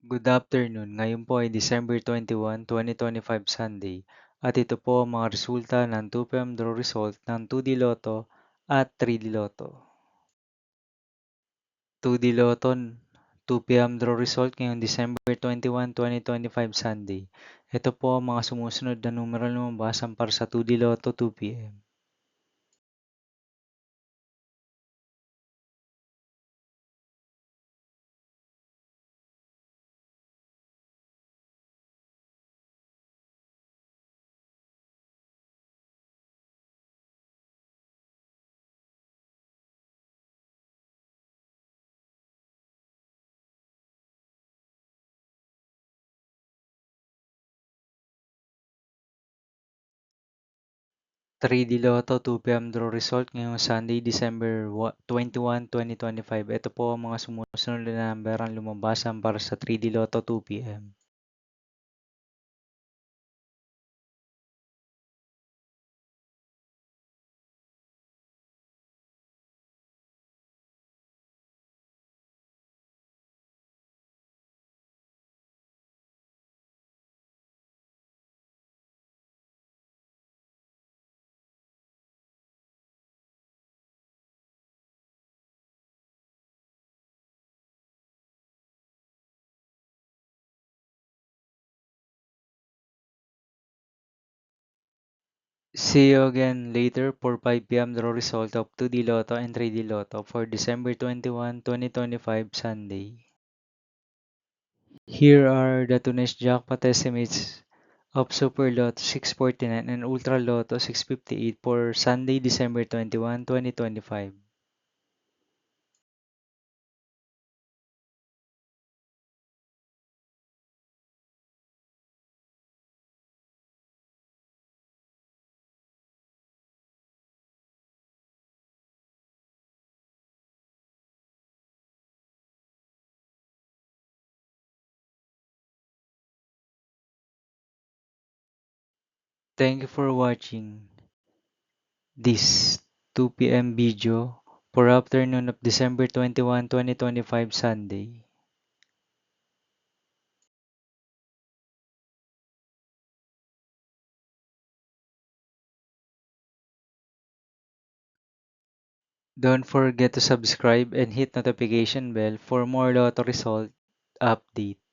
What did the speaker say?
Good afternoon. Ngayon po ay December 21, 2025 Sunday at ito po ang mga resulta ng 2 PM draw result ng 2D Lotto at 3D Lotto. 2D Lotto 2 PM draw result ngayong December 21, 2025 Sunday. Ito po ang mga sumusunod na numero lumabas para sa 2D Lotto 2 PM. 3D Lotto 2 PM draw result ngayong Sunday, December 21, 2025. Ito po ang mga sumusunod na number ang lumabas para sa 3D Lotto 2 PM. 'See you again later for 5 PM draw result of 2D Lotto and 3D Lotto for December 21, 2025 Sunday. Here are the today's jackpot estimates of Super Lotto 649 and Ultra Lotto 658 for Sunday, December 21, 2025. Thank you for watching this 2 PM video for afternoon of December 21, 2025 Sunday. Don't forget to subscribe and hit notification bell for more lotto result update.